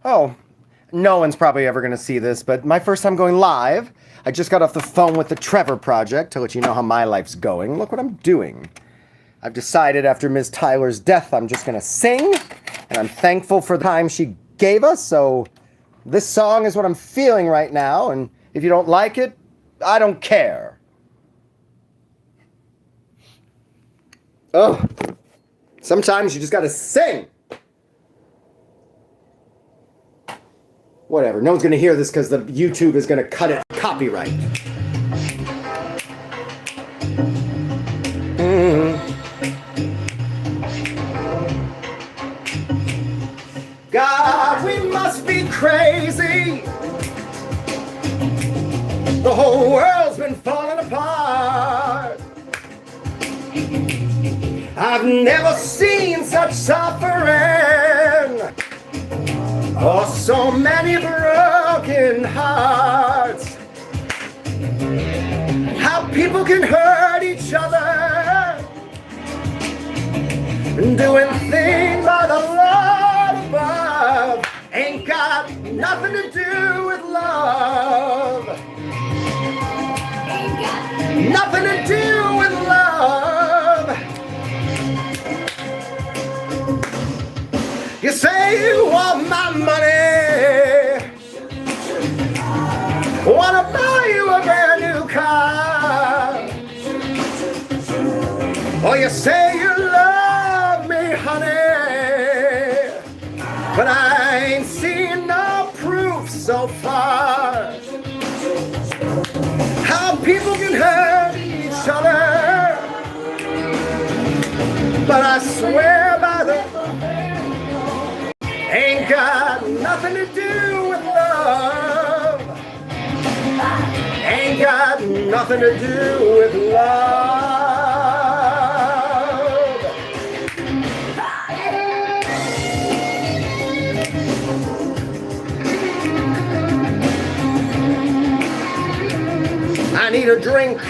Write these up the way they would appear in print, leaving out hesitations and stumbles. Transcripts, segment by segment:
Oh, no one's probably ever going to see this, but my first time going live, I just got off the phone with the Trevor Project to let you know how my life's going. Look what I'm doing. I've decided after Ms. Tyler's death, I'm just going to sing, and I'm thankful for the time she gave us, so this song is what I'm feeling right now, and if you don't like it, I don't care. Oh, sometimes you just gotta sing. Whatever, no one's gonna hear this because the YouTube is gonna cut it copyright. God, we must be crazy. The whole world's been falling apart. I've never seen such suffering or so many broken hearts. How people can hurt each other, doing things by the Lord above ain't got nothing to do with love. Ain't got nothing to do with love. You say you want my money, wanna buy you a brand new car, or you say you love me, honey, but I ain't seen no proof so far. How people can hurt each other, but I swear by the ain't got nothing to do with love. Ain't got nothing to do with love. I need a drink.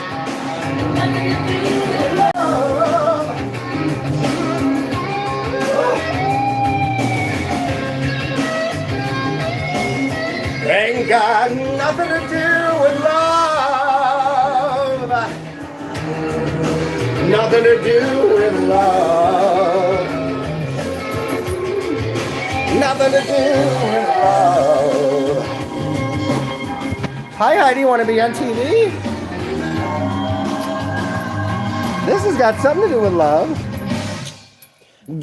Ain't got nothing to do with love. Nothing to do with love. Nothing to do with love. Hi Heidi, want to be on TV? This has got something to do with love.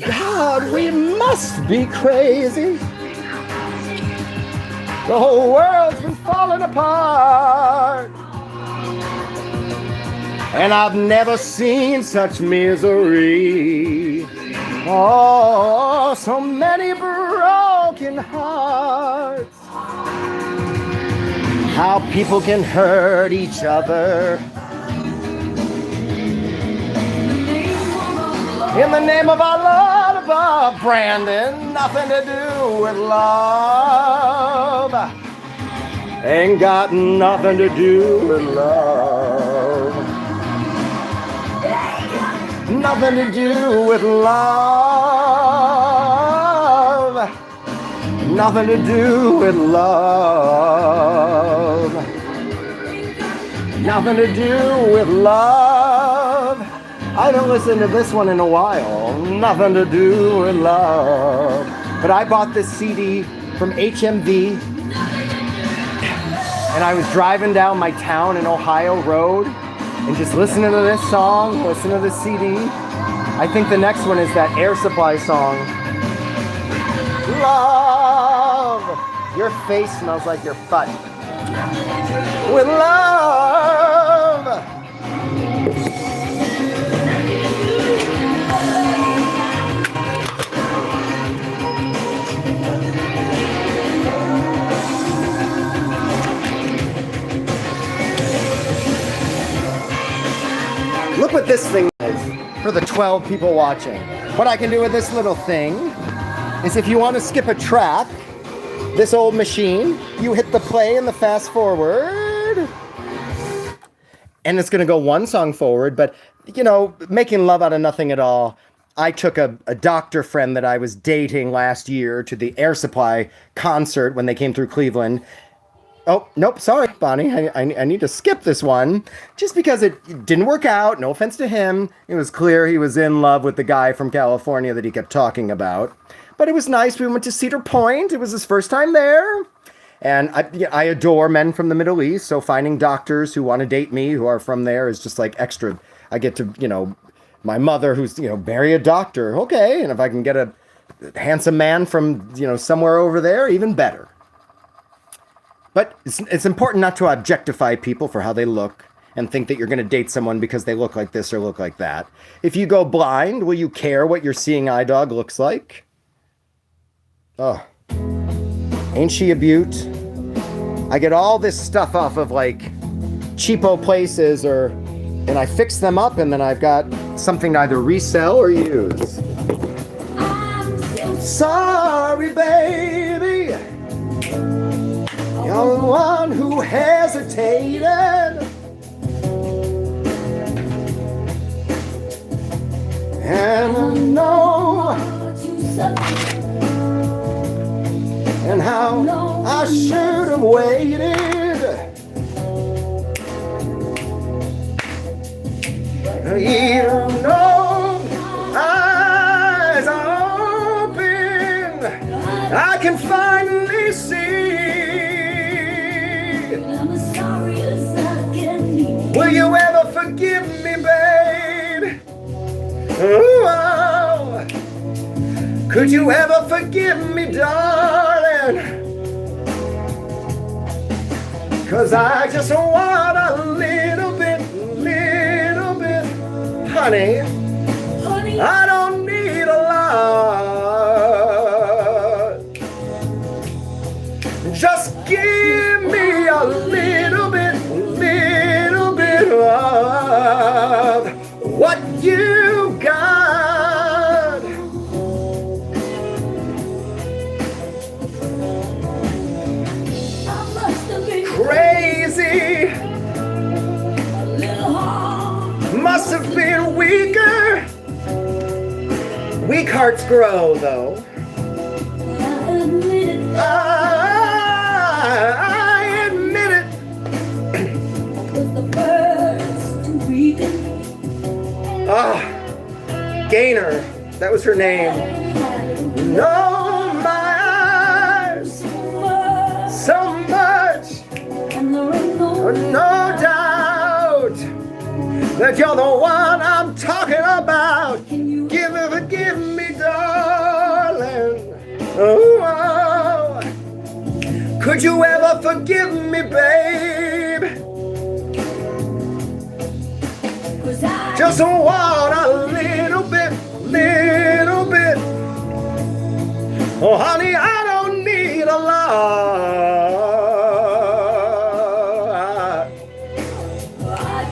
God, we must be crazy. The whole world's been falling apart, and I've never seen such misery. Oh, so many broken hearts. How people can hurt each other in the name of our Lord above. Brandon, nothing to do with love. Ain't got nothing to do with love. Nothing to do with love. Nothing to do with love. Nothing to do with love. I haven't listened to this one in a while. Nothing to do with love. But I bought this CD from HMV, and I was driving down my town in Ohio road and just listening to this song, listening to this CD. I think the next one is that Air Supply song. Love, your face smells like your butt. With love. Look what this thing is for the 12 people watching. What I can do with this little thing is if you want to skip a track, this old machine, you hit the play and the fast forward, and it's going to go one song forward. But, you know, making love out of nothing at all, I took a doctor friend that I was dating last year to the Air Supply concert when they came through Cleveland. Oh, nope, sorry, Bonnie. I need to skip this one just because it didn't work out. No offense to him. It was clear he was in love with the guy from California that he kept talking about. But it was nice. We went to Cedar Point. It was his first time there. And I adore men from the Middle East. So finding doctors who want to date me, who are from there, is just like extra. I get to, my mother who's, marry a doctor. Okay. And if I can get a handsome man from, somewhere over there, even better. But it's important not to objectify people for how they look and think that you're going to date someone because they look like this or look like that. If you go blind, will you care what your seeing eye dog looks like? Oh, ain't she a beaut? I get all this stuff off of like cheapo places and I fix them up and then I've got something to either resell or use. I'm sorry, baby. You're the one who hesitated. And I know and how I should have waited. Even though eyes are open, I can finally see. Will you ever forgive me, babe? Oh, could you ever forgive me, darling? 'Cause I just want a little bit, honey. I don't need a lot. Just give me a little bit of what you got. I must have been crazy, a little hard. Must have been weaker. Weak hearts grow, though. I admit it. I admit it. Was the first to weaken. Gaynor. That was her name. No, my eyes. So much. No doubt that you're the one I'm talking about. Give me, darling. Oh, could you ever forgive me, babe? Just want a little bit. Oh, honey, I don't need a lot.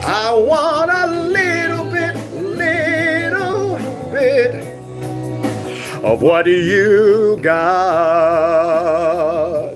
I want a little bit of what you got.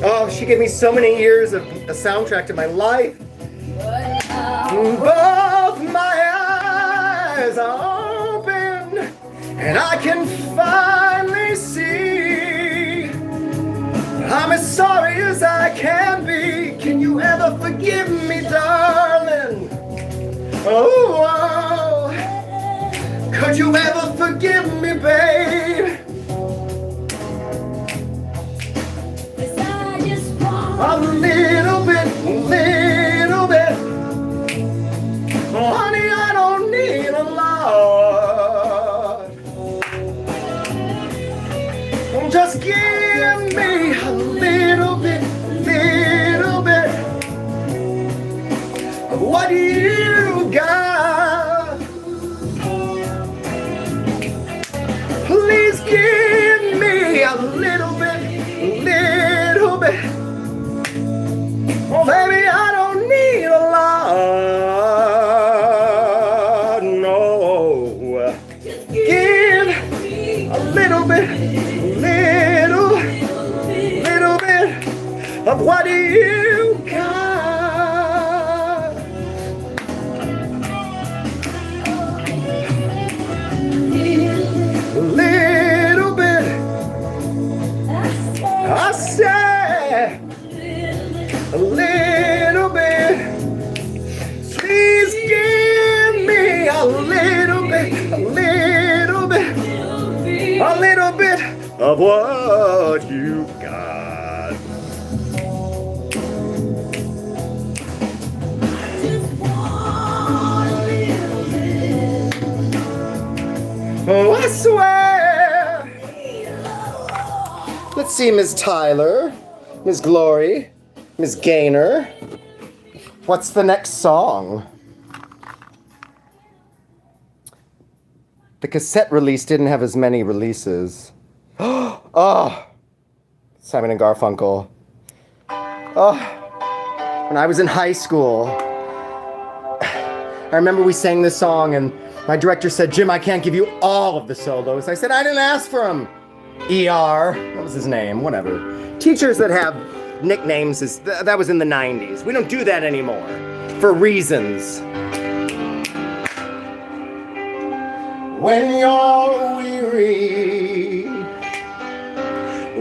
Oh, she gave me so many years of a soundtrack to my life. Both my eyes are open, and I can finally see. I'm as sorry as I can be. Can you ever forgive me, darling? Oh, could you ever forgive me, babe? A little bit. Oh, honey, I don't need a lot. Just give me a little bit of what you got. Please give me a little bit a little bit of what you got. Oh, I swear. Let's see, Ms. Tyler, Ms. Glory, Ms. Gaynor. What's the next song? The cassette release didn't have as many releases. Oh, Simon and Garfunkel. Oh, when I was in high school, I remember we sang this song and my director said, Jim, I can't give you all of the solos. I said, I didn't ask for them. ER, that was his name, whatever. Teachers that have nicknames, that was in the 90s. We don't do that anymore, for reasons. When you're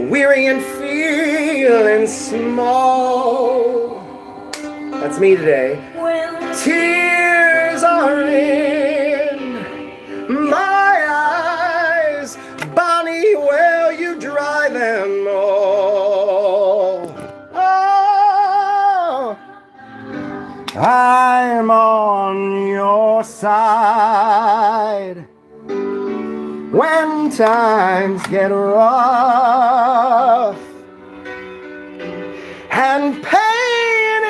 weary and feeling small, that's me today. Tears are in my eyes, Bonnie, will you dry them all? Oh, I'm on your side when times get rough and pain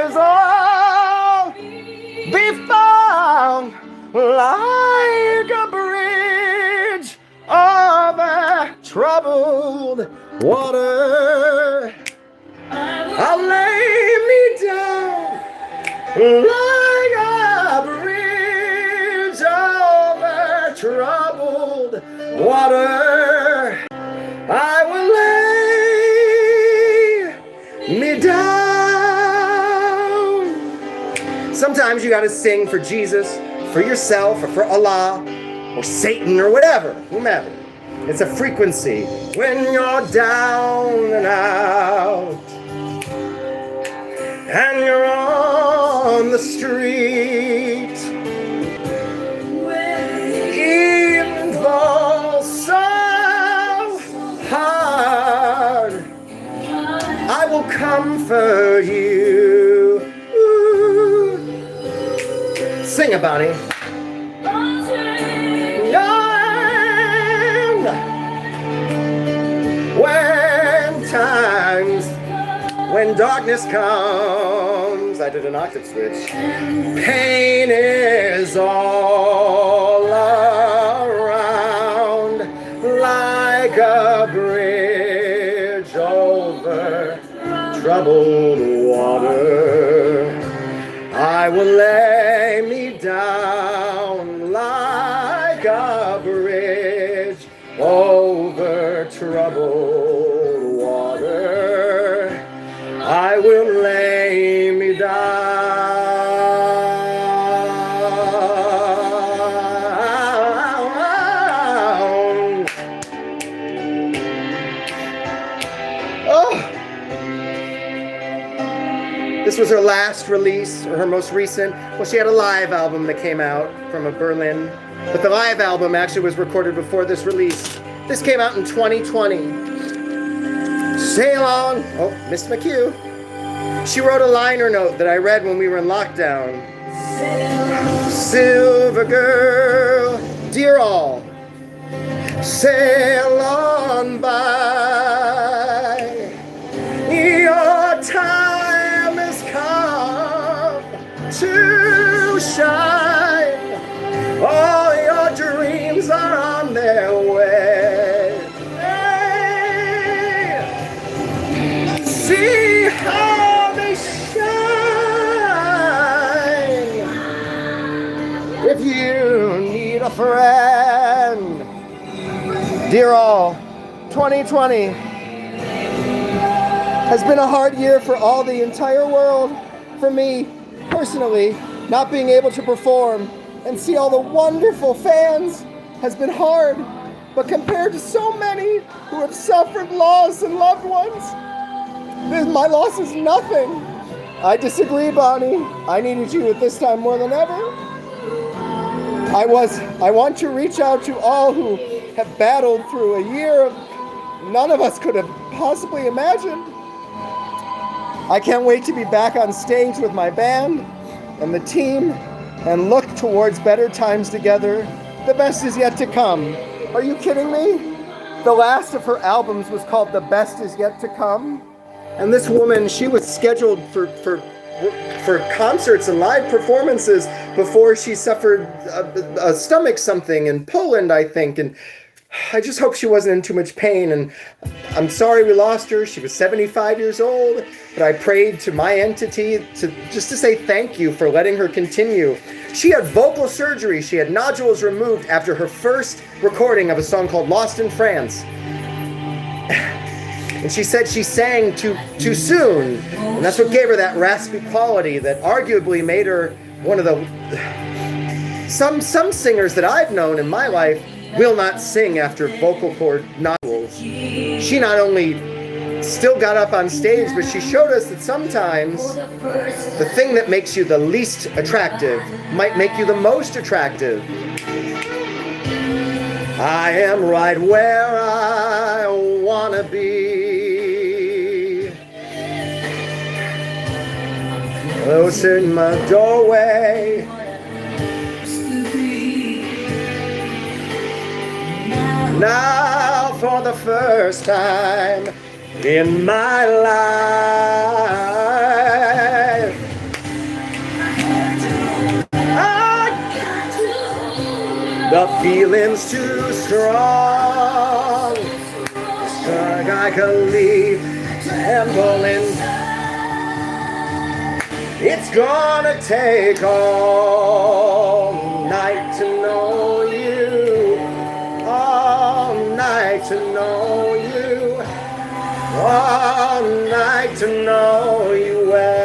is all be found like a bridge over troubled water. I'll lay me down like a bridge over troubled water. I will lay me down. Sometimes you gotta sing for Jesus, for yourself, or for Allah, or Satan, or whatever, whomever. It's a frequency. When you're down and out, and you're on the street, even fall so hard, I will comfort you. Ooh. Sing it, Bonnie. When darkness comes, I did an octave switch. Pain is all around, like a bridge over troubled water. I will lay me down like a bridge over troubled water. I will lay me down. Oh. This was her last release, or her most recent. Well, she had a live album that came out from Berlin, but the live album actually was recorded before this release. This came out in 2020. Sail on. Oh, Miss McHugh. She wrote a liner note that I read when we were in lockdown. Silver girl, dear all, sail on by. Your time has come to shine. All your dreams are on their way. Hey. See how they shine. If you need a friend, dear all, 2020 has been a hard year for all, the entire world. For me, personally, not being able to perform and see all the wonderful fans has been hard. But compared to so many who have suffered loss and loved ones, my loss is nothing. I disagree, Bonnie. I needed you at this time more than ever. I want to reach out to all who have battled through a year none of us could have possibly imagined. I can't wait to be back on stage with my band and the team and look towards better times together. The best is yet to come. Are you kidding me? The last of her albums was called The Best Is Yet to Come. And this woman, she was scheduled for concerts and live performances before she suffered a stomach something in Poland, I think. And I just hope she wasn't in too much pain. And I'm sorry we lost her. She was 75 years old. But I prayed to my entity to say thank you for letting her continue. She had vocal surgery. She had nodules removed after her first recording of a song called Lost in France. And she said she sang too soon. And that's what gave her that raspy quality that arguably made her one of the... Some singers that I've known in my life will not sing after vocal cord nodules. She not only still got up on stage, but she showed us that sometimes the thing that makes you the least attractive might make you the most attractive. I am right where I wanna be. Close in my doorway. Now for the first time in my life, the feeling's too strong. Stuck like a leaf trembling. It's gonna take all night to know you, all night to know you, all night to know you well.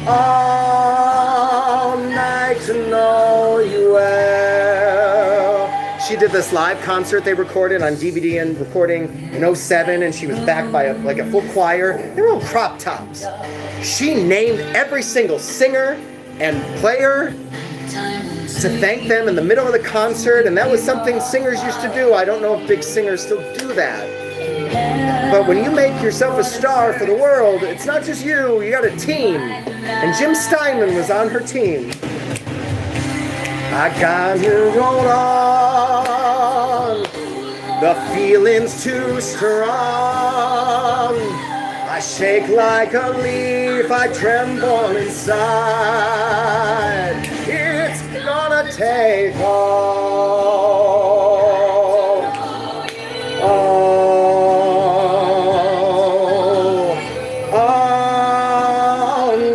All night to know you well. She did this live concert they recorded on DVD and recording in '07, and she was backed by a full choir. They were all crop tops. She named every single singer and player to thank them in the middle of the concert, and that was something singers used to do. I don't know if big singers still do that. But when you make yourself a star for the world, it's not just you, you got a team. And Jim Steinman was on her team. I got to hold on. The feeling's too strong. I shake like a leaf, I tremble inside. It's gonna take all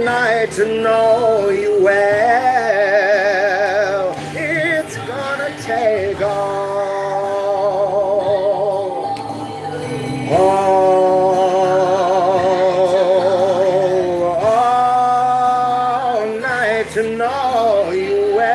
night to know you well. It's gonna take all night to know you well.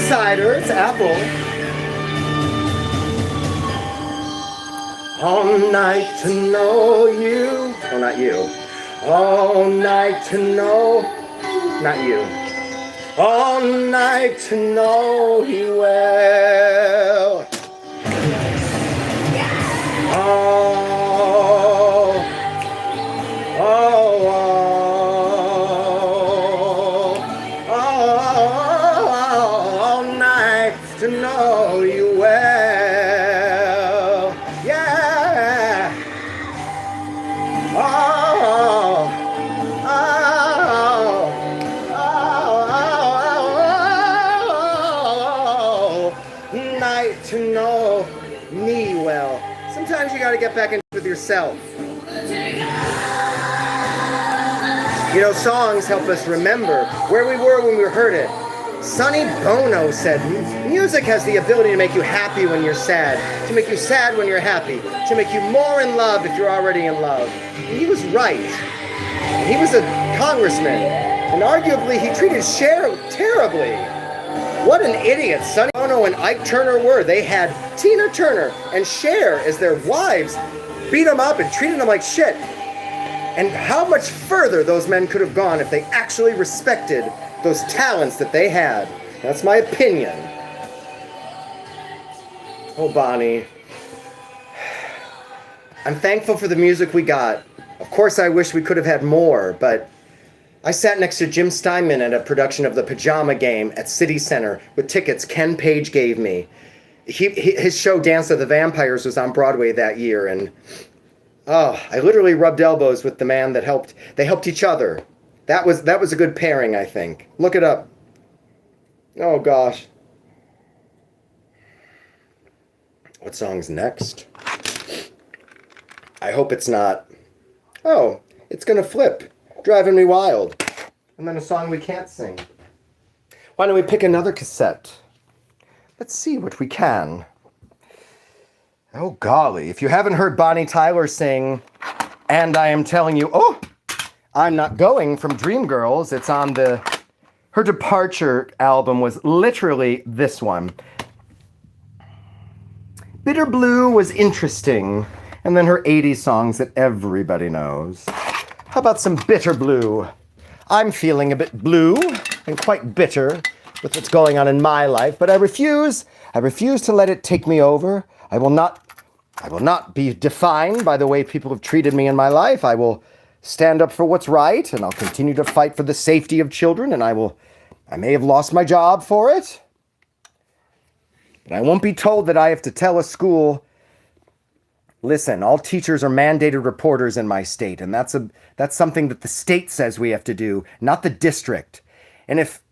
Cider, it's apple. All night to know you. Oh, not you. All night to know. Not you. All night to know you well. All night to know you well. Yeah. sometimes you gotta get back in with yourself. You know, songs help us remember where we were when we heard it. Sonny Bono said, music has the ability to make you happy when you're sad, to make you sad when you're happy, to make you more in love if you're already in love. And he was right. He was a congressman, and arguably he treated Cher terribly. What an idiot Sonny Bono and Ike Turner were. They had Tina Turner and Cher as their wives, beat them up and treated them like shit. And how much further those men could have gone if they actually respected those talents that they had. That's my opinion. Oh, Bonnie. I'm thankful for the music we got. Of course, I wish we could have had more, but I sat next to Jim Steinman at a production of The Pajama Game at City Center with tickets Ken Page gave me. His show Dance of the Vampires was on Broadway that year, and I literally rubbed elbows with the man that helped. They helped each other. That was a good pairing, I think. Look it up. Oh, gosh. What song's next? I hope it's not. Oh, it's gonna flip. Driving me wild. And then a song we can't sing. Why don't we pick another cassette? Let's see what we can. Oh, golly. If you haven't heard Bonnie Tyler sing, And I Am Telling You, oh, I'm Not Going from Dreamgirls. It's on her Departure album was literally this one. Bitter Blue was interesting. And then her 80s songs that everybody knows. How about some Bitter Blue? I'm feeling a bit blue and quite bitter with what's going on in my life, but I refuse to let it take me over. I will not be defined by the way people have treated me in my life. I will stand up for what's right, and I'll continue to fight for the safety of children, and I may have lost my job for it, but I won't be told that I have to tell a school, listen, all teachers are mandated reporters in my state, and that's something that the state says we have to do, not the district. And if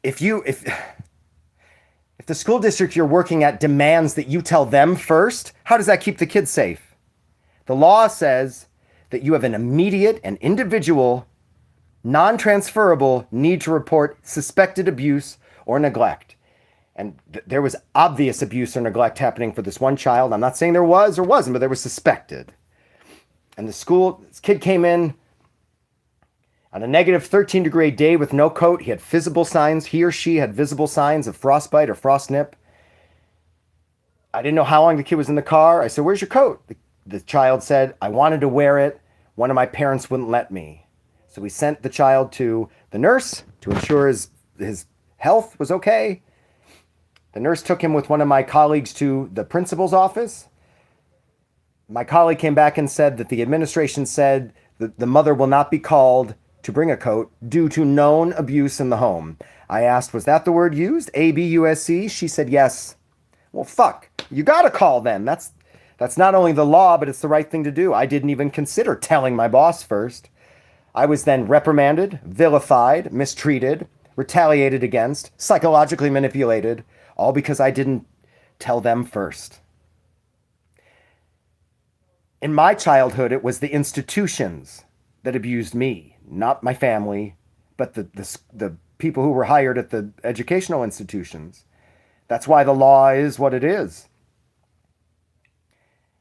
the school district you're working at demands that you tell them first, how does that keep the kids safe? The law says that you have an immediate and individual, non-transferable need to report suspected abuse or neglect. And there was obvious abuse or neglect happening for this one child. I'm not saying there was or wasn't, but there was suspected. And this kid came in on a negative 13-degree day with no coat. He had visible signs. He or she had visible signs of frostbite or frostnip. I didn't know how long the kid was in the car. I said, "Where's your coat?" The child said, "I wanted to wear it. One of my parents wouldn't let me." So we sent the child to the nurse to ensure his health was okay. The nurse took him with one of my colleagues to the principal's office. My colleague came back and said that the administration said that the mother will not be called to bring a coat due to known abuse in the home. I asked, was that the word used? ABUSC? She said yes. Well, fuck. You gotta call them. That's not only the law, but it's the right thing to do. I didn't even consider telling my boss first. I was then reprimanded, vilified, mistreated, retaliated against, psychologically manipulated, all because I didn't tell them first. In my childhood, it was the institutions that abused me, not my family, but the people who were hired at the educational institutions. That's why the law is what it is.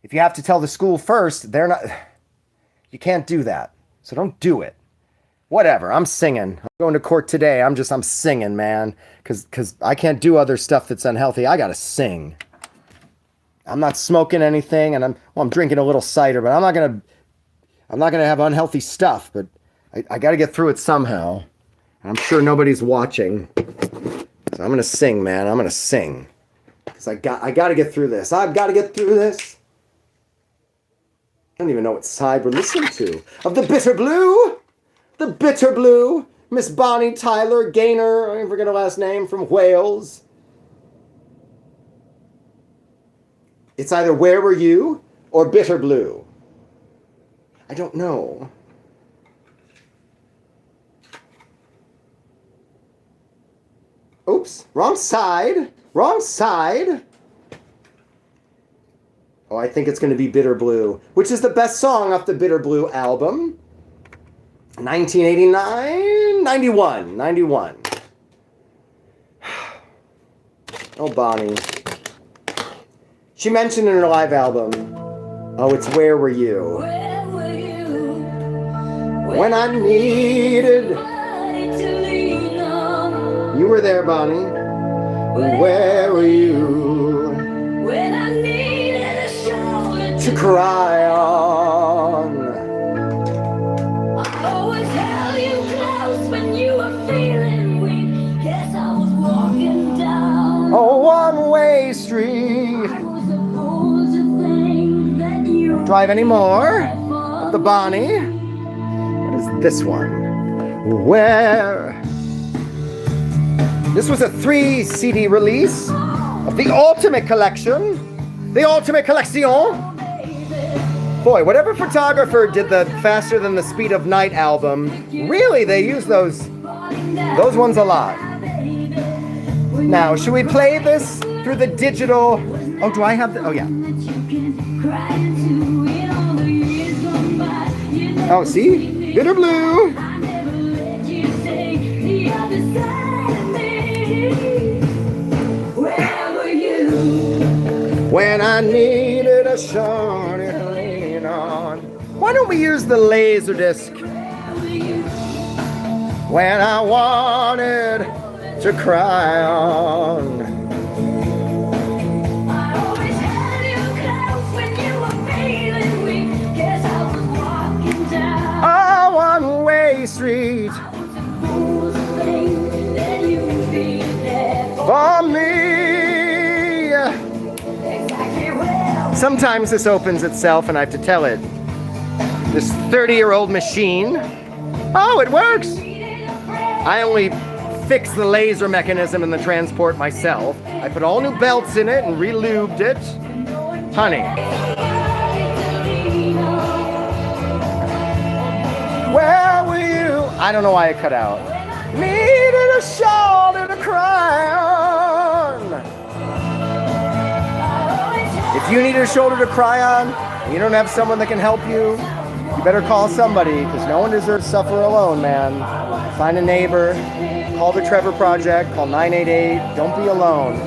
If you have to tell the school first, you can't do that. So don't do it. Whatever, I'm singing. I'm going to court today. I'm singing, man. Because I can't do other stuff that's unhealthy. I gotta sing. I'm not smoking anything, and I'm drinking a little cider, but I'm not gonna have unhealthy stuff, but I gotta get through it somehow. And I'm sure nobody's watching. So I'm gonna sing, man. I'm gonna sing. Because I gotta get through this. I've gotta get through this. I don't even know what side we're listening to. Of the Bitter Blue? The Bitter Blue, Miss Bonnie Tyler Gaynor, I forget her last name, from Wales. It's either Where Were You or Bitter Blue. I don't know. Oops, wrong side. Wrong side. Oh, I think it's going to be Bitter Blue, which is the best song off the Bitter Blue album. 1989? 91. Oh, Bonnie. She mentioned in her live album, oh, it's Where Were You? Where were you When I needed... to lean on? You were there, Bonnie. Where were you? When I needed a shoulder To cry on. I always held you close when you were feeling weak. Guess I was walking down. A one-way street. I was a fool to think that you Drive any more? for The Bonnie. What is this one? Where? This was a 3 CD release of the Ultimate Collection. The Ultimate Collection. Boy, whatever photographer did the Faster Than the Speed of Night album, really, they use those ones a lot. Now, should we play this through the digital? Oh, do I have the? Oh, yeah. Oh, see? Bitter Blue. Where were you? When I needed a shoulder to lean on. Why don't we use the Laserdisc? When I wanted to cry on. I always held you close when you were feeling weak. Guess I was walking down. A one-way street I was a fool to think that you'd be there for me. exactly where. Sometimes this opens itself and I have to tell it. This 30-year-old machine. Oh, it works. I only fixed the laser mechanism in the transport myself. I put all new belts in it and re-lubed it. Honey. Where were you? I don't know why it cut out. Needed a shoulder to cry on. If you need a shoulder to cry on, and you don't have someone that can help you, you better call somebody, because no one deserves to suffer alone, man. Find a neighbor, call the Trevor Project, call 988, don't be alone.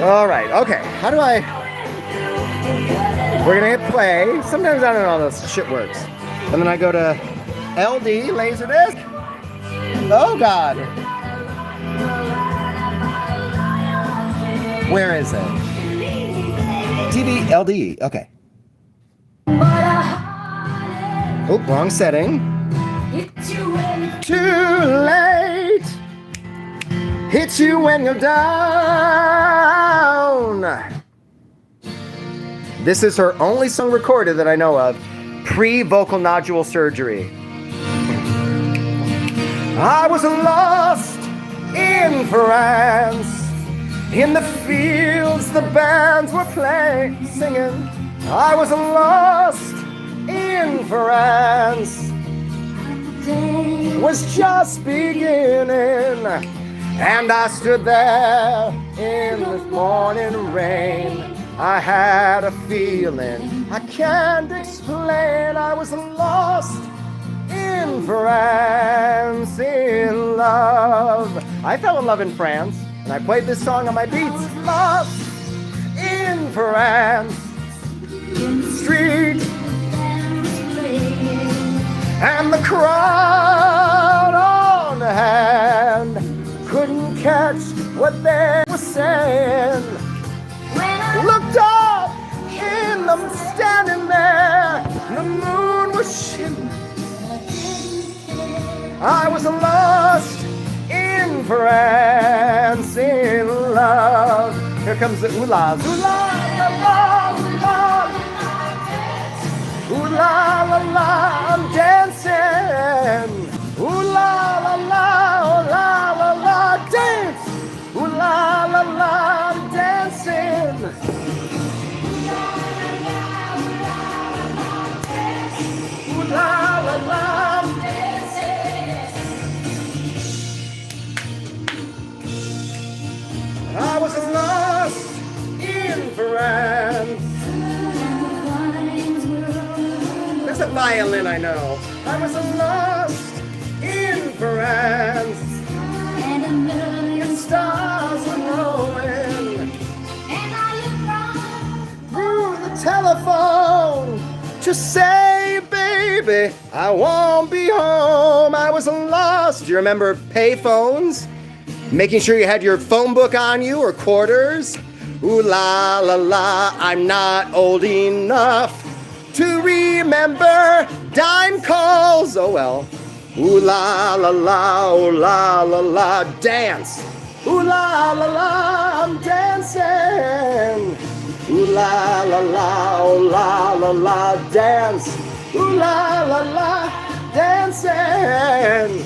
All right, okay, how do I... We're gonna hit play. Sometimes I don't know how this shit works. And then I go to LD, Laserdisc. Oh, God. Where is it? TV, LD, okay. Oh, wrong setting. Too late. Hits you when you're down. This is her only song recorded that I know of, pre-vocal nodule surgery. I was lost in France. In the fields, the bands were playing, singing. I was lost in France. Was just beginning, and I stood there in the morning rain. I had a feeling I can't explain. I was lost in France, in love. I fell in love in France. And I played this song on my beats. Lost in France street. And the crowd on hand couldn't catch what they were saying. Looked up in them standing there. The moon was shining. I was lost in France, in love. Here comes the ooh-la, ooh-la, la-la, ooh-la. Ooh-la, la-la, I'm dancing. Ooh-la, la-la, ooh-la, la-la, dance. Ooh-la, la-la, I'm dancing. Ooh-la, la-la, I'm dancing. I was violin, I know. I was lost in France, And a million stars were glowing and I look through the telephone to say, baby, I won't be home. I was lost. Do you remember payphones? Making sure you had your phone book on you or quarters. Ooh la la la, I'm not old enough to remember dime calls. Oh well. Ooh la la la, ooh la la la, dance. Ooh la la la, I'm dancing. Ooh la la la, ooh la la la, dance. Ooh la la la, dancing.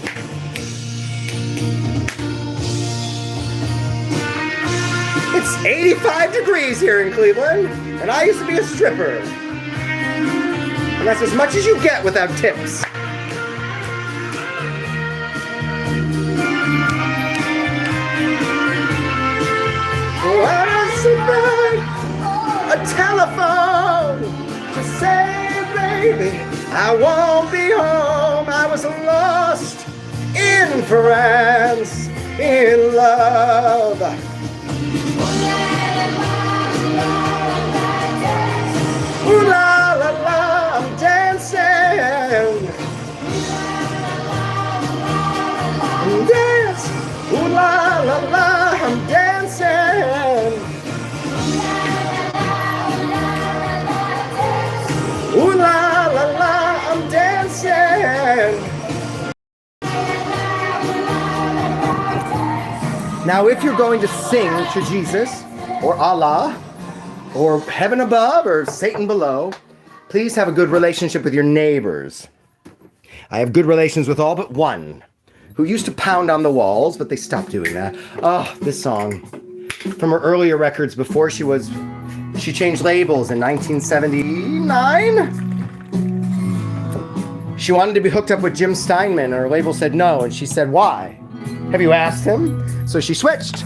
It's 85 degrees here in Cleveland, and I used to be a stripper. And that's as much as you get without tips. A telephone to say, baby, I won't be home. I was lost in France, in love. Ooh la la la, I'm dancing. Dance. Ooh la la la, I'm dancing. Ooh la la la, I'm dancing. Now, if you're going to sing to Jesus, or Allah, or heaven above, or Satan below, please have a good relationship with your neighbors. I have good relations with all but one, who used to pound on the walls, but they stopped doing that. Oh, this song. From her earlier records before she changed labels in 1979. She wanted to be hooked up with Jim Steinman, and her label said no, and she said, why? Have you asked him? So she switched.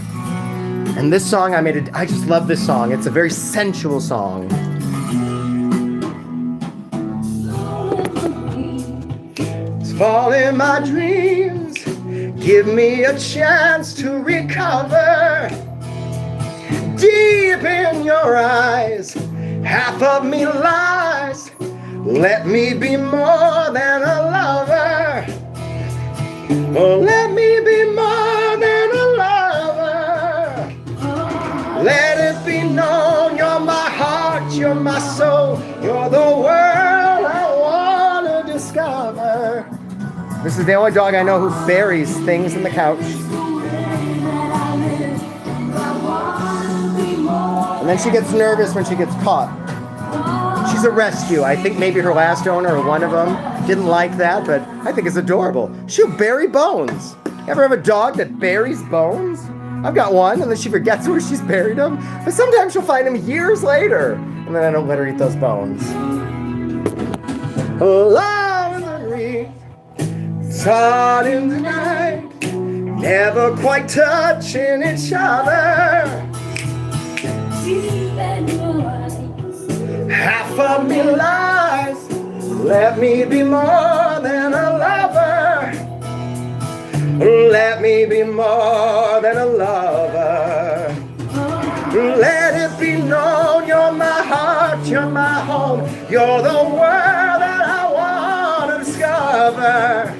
And this song, I just love this song. It's a very sensual song. Fall in my dreams, give me a chance to recover. Deep in your eyes, half of me lies. Let me be more than a lover. Oh, let me be more than a lover. Let it be known you're my heart, you're my soul, you're the world I want to discover. This is the only dog I know who buries things in the couch. And then she gets nervous when she gets caught. She's a rescue. I think maybe her last owner or one of them didn't like that, but I think it's adorable. She'll bury bones. Ever have a dog that buries bones? I've got one, and then she forgets where she's buried them. But sometimes she'll find them years later, and then I don't let her eat those bones. Love in the reef, caught in the night, never quite touching each other. Half of me lies, let me be more than a lover. Let me be more than a lover. Let it be known you're my heart, you're my home, you're the world that I want to discover.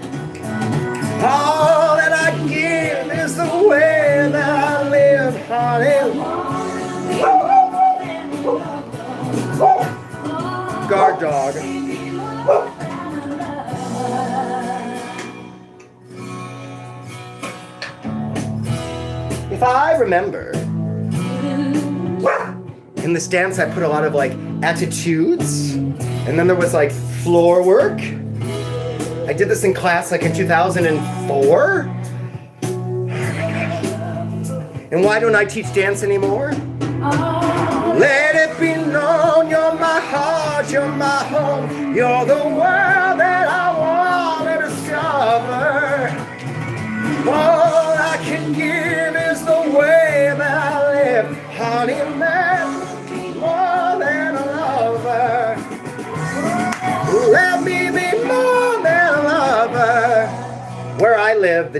All that I give is the way that I live, honey. Guard dog. If I remember, in this dance I put a lot of like attitudes, and then there was like floor work. I did this in class like in 2004. Oh my gosh. And why don't I teach dance anymore? Let it be known you're my heart, you're my home, you're the world that I want to discover. All I can give is the way that I live, honey, man, more than a lover. Let me be where I live, the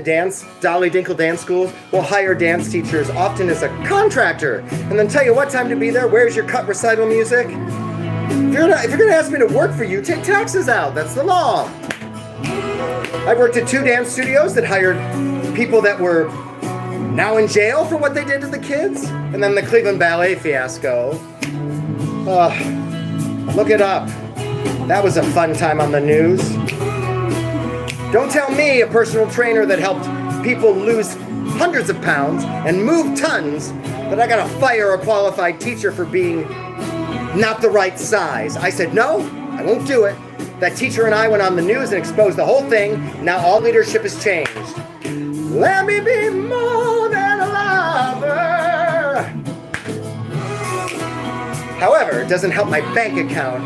Dolly Dinkle dance schools will hire dance teachers often as a contractor and then tell you what time to be there, where's your cut recital music. If you're gonna ask me to work for you, take taxes out. That's the law. I've worked at 2 dance studios that hired people that were now in jail for what they did to the kids. And then the Cleveland Ballet fiasco. Look it up. That was a fun time on the news. Don't tell me, a personal trainer that helped people lose hundreds of pounds and move tons, that I gotta fire a qualified teacher for being not the right size. I said, no, I won't do it. That teacher and I went on the news and exposed the whole thing. Now all leadership has changed. Let me be more than a lover. However, it doesn't help my bank account.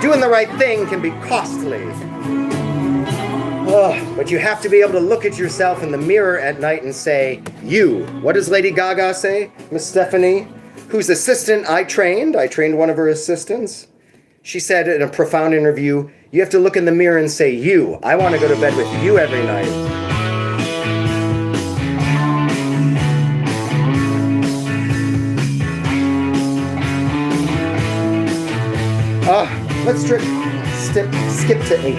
Doing the right thing can be costly. But you have to be able to look at yourself in the mirror at night and say, you. What does Lady Gaga say, Miss Stephanie? Whose assistant I trained one of her assistants. She said in a profound interview, you have to look in the mirror and say, you. I want to go to bed with you every night. Let's skip to 8.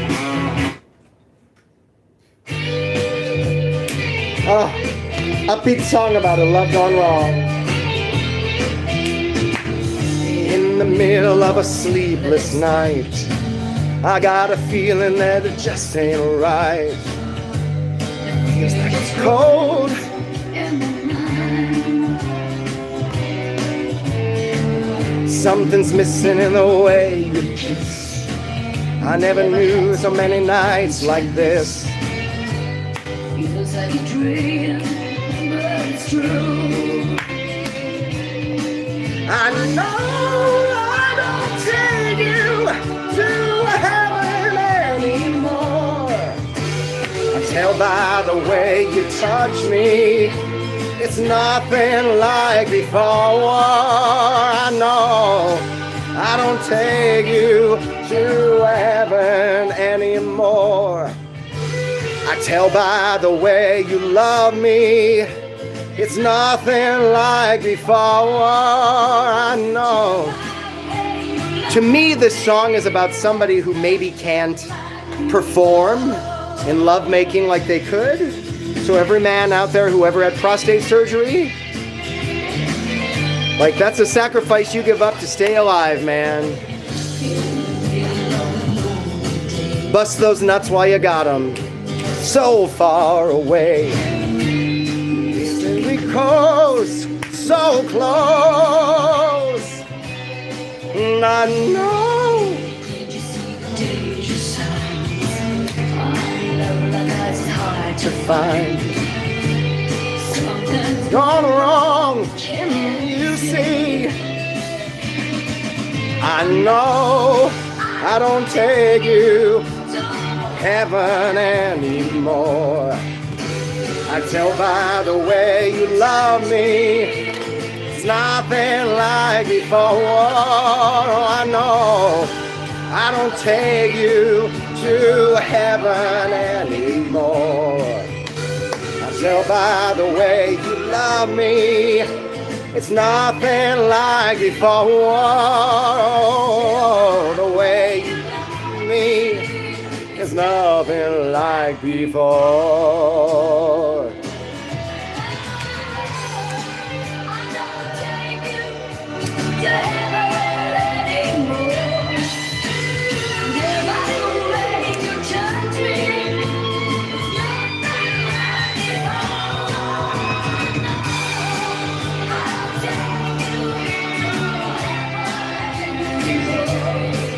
Upbeat song about a love gone wrong. In the middle of a sleepless night, I got a feeling that it just ain't right. Feels like it's cold. Something's missing in the way you kiss. I never knew so many nights like this. Feels like a dream, but it's true. I know I don't take you to heaven anymore. I tell by the way you touch me, it's nothing like before. I know I don't take you to heaven anymore. I tell by the way you love me, it's nothing like before. I know. To me, this song is about somebody who maybe can't perform in lovemaking like they could. So every man out there who ever had prostate surgery, like, that's a sacrifice you give up to stay alive, man. Bust those nuts while you got them. So far away. We close, so close. And I know. To find something's gone wrong, you see. I know I don't take you heaven anymore. I tell by the way you love me, it's nothing like before. I know I don't take you to heaven anymore. I tell by the way you love me, it's nothing like before. The way you love me, it's nothing like before.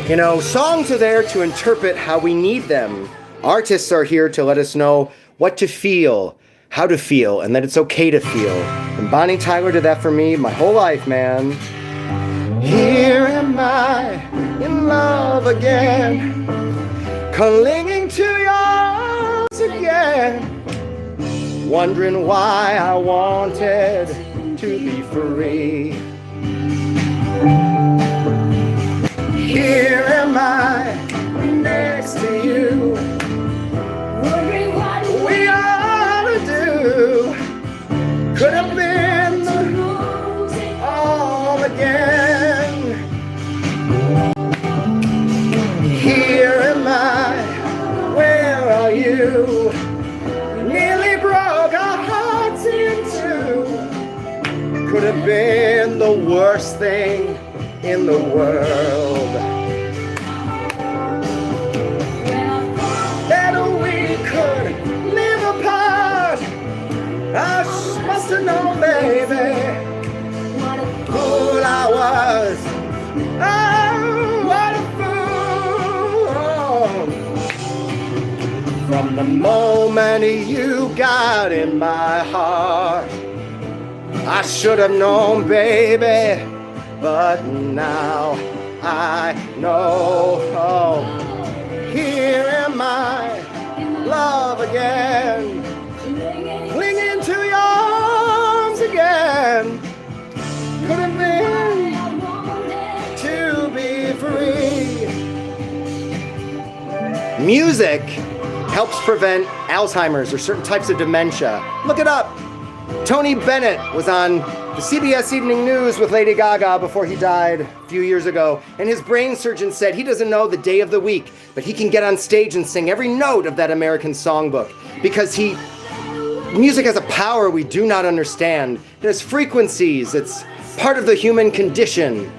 You know, songs are there to interpret how we need them. Artists are here to let us know what to feel, how to feel, and that it's okay to feel. And Bonnie Tyler did that for me my whole life, man. Here am I, in love again, clinging to your arms again, wondering why I wanted to be free. Here am I, next to you, wondering what we are. could have been all again. Here am I, where are you? Nearly broke our hearts in two. Could have been the worst thing in the world. Better we could live apart. I must have known, baby, what a fool I was. Oh, what a fool. From the moment you got in my heart, I should have known, baby, but now I know. Oh, here am I, love again, clinging to your arms again. Could have been to be free. Music helps prevent Alzheimer's or certain types of dementia. Look it up. Tony Bennett was on the CBS Evening News with Lady Gaga before he died a few years ago, and his brain surgeon said he doesn't know the day of the week, but he can get on stage and sing every note of that American songbook because music has a power we do not understand. It has frequencies. It's part of the human condition.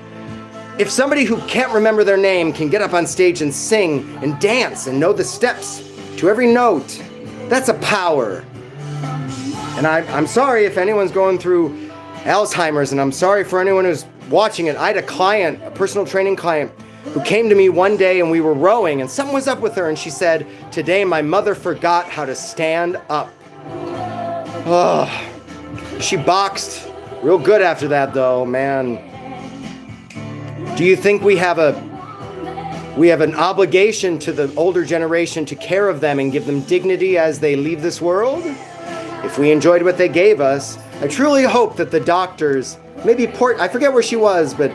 If somebody who can't remember their name can get up on stage and sing and dance and know the steps to every note, that's a power. And I'm sorry if anyone's going through Alzheimer's, and I'm sorry for anyone who's watching it. I had a client, a personal training client, who came to me one day and we were rowing and something was up with her and she said, "Today my mother forgot how to stand up." Oh, she boxed real good after that though, man. Do you think we have an obligation to the older generation to care of them and give them dignity as they leave this world? If we enjoyed what they gave us, I truly hope that the doctors, maybe I forget where she was, but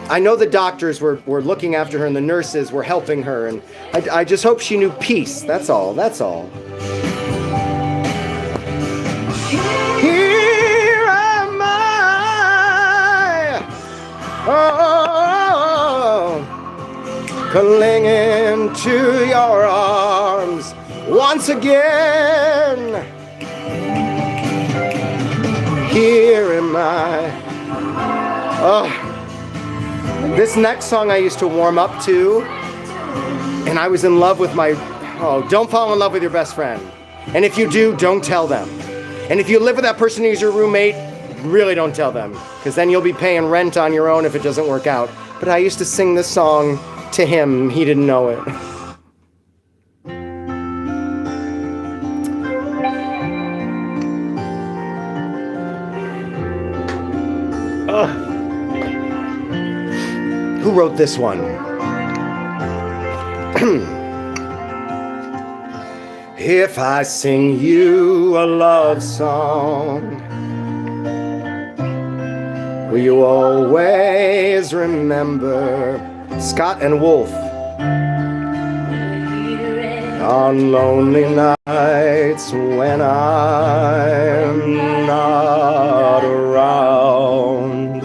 I know the doctors were looking after her and the nurses were helping her, and I just hope she knew peace. That's all. That's all. Here am I, clinging to your arms once again. Here am I. Oh, this next song I used to warm up to, and I was in love with don't fall in love with your best friend. And if you do, don't tell them. And if you live with that person who's your roommate, really don't tell them, because then you'll be paying rent on your own if it doesn't work out. But I used to sing this song to him. He didn't know it. Who wrote this one? If I sing you a love song, will you always remember Scott and Wolf? On lonely nights when I'm not around.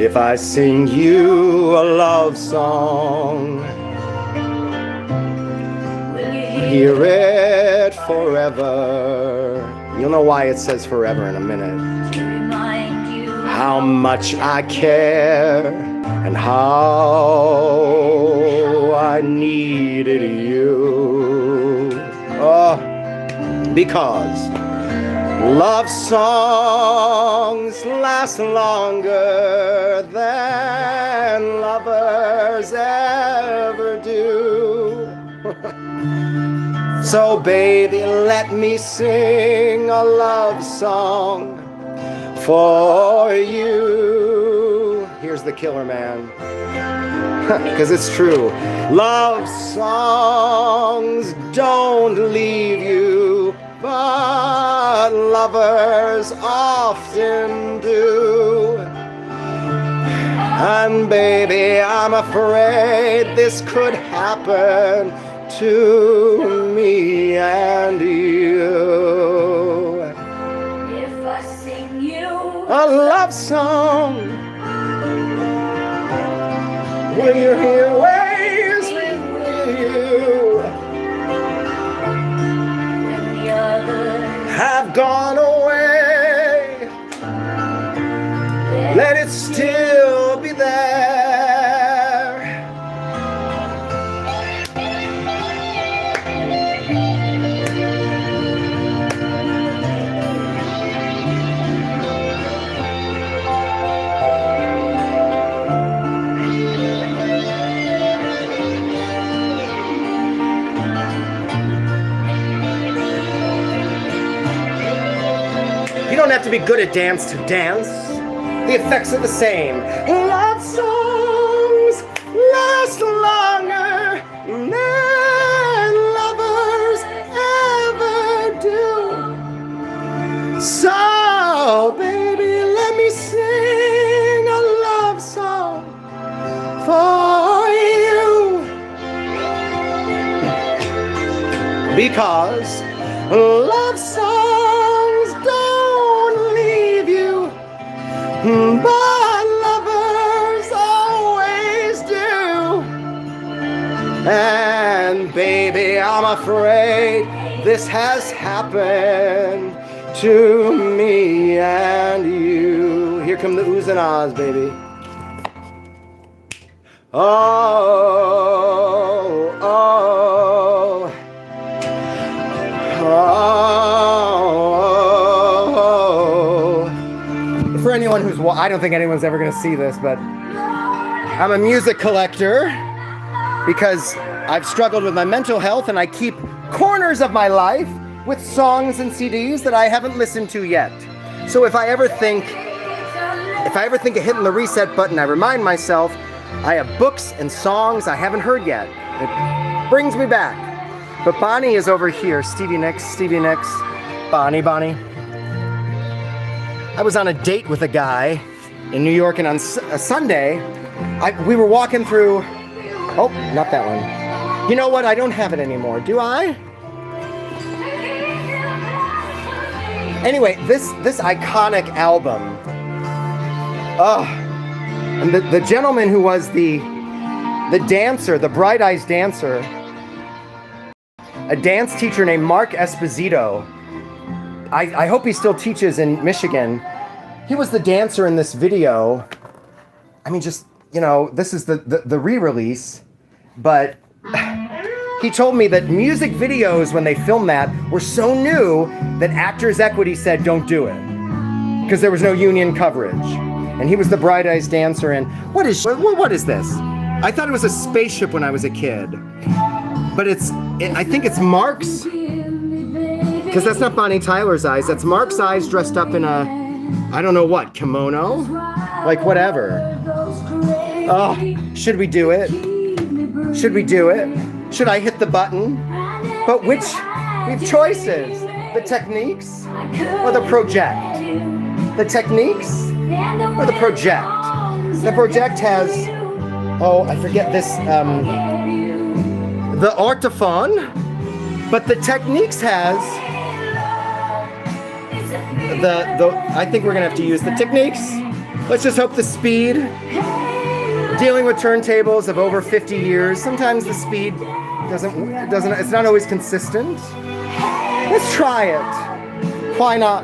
If I sing you a love song, hear it forever. You'll know why it says forever in a minute. How much I care and how I needed you. Oh, because love songs last longer than lovers ever do. So baby, let me sing a love song for you. Here's the killer, man. Because it's true. Love songs don't leave you, but lovers often do. And baby, I'm afraid this could happen to me and you. love song. When you're here, ways with you have gone away. Let it still be there. You don't have to be good at dance to dance. The effects are the same. Love songs last longer than lovers ever do. So, baby, let me sing a love song for you. Because love songs don't leave you, but lovers always do. And baby, I'm afraid this has happened to me and you. Here come the oohs and ahs, baby. Oh, oh, oh. For anyone who's, I don't think anyone's ever going to see this, but I'm a music collector because I've struggled with my mental health and I keep corners of my life with songs and CDs that I haven't listened to yet. So if I ever think of hitting the reset button, I remind myself I have books and songs I haven't heard yet. It brings me back. But Bonnie is over here. Stevie Nicks, Bonnie. I was on a date with a guy in New York, and on a Sunday, we were walking through, oh, not that one. You know what? I don't have it anymore, do I? Anyway, this iconic album. Oh, and the gentleman who was the dancer, the Bright Eyes dancer, a dance teacher named Mark Esposito. I hope he still teaches in Michigan. He was the dancer in this video. I mean, just, you know, this is the re-release, but he told me that music videos, when they filmed that, were so new that Actors Equity said don't do it because there was no union coverage. And he was the Bright Eyes dancer. And what is this? I thought it was a spaceship when I was a kid, but I think it's Mark's, because that's not Bonnie Tyler's eyes. That's Mark's eyes dressed up in a, I don't know what, kimono, like whatever. Oh, should we do it? Should we do it? Should I hit the button? But which? We have choices. The Techniques or the Project? The Techniques or the Project? The Project has, oh, I forget this, the Ortophone, but the Techniques has I think we're gonna have to use the Techniques. Let's just hope the speed, dealing with turntables of over 50 years, sometimes the speed doesn't, it's not always consistent. Let's try it. Why not?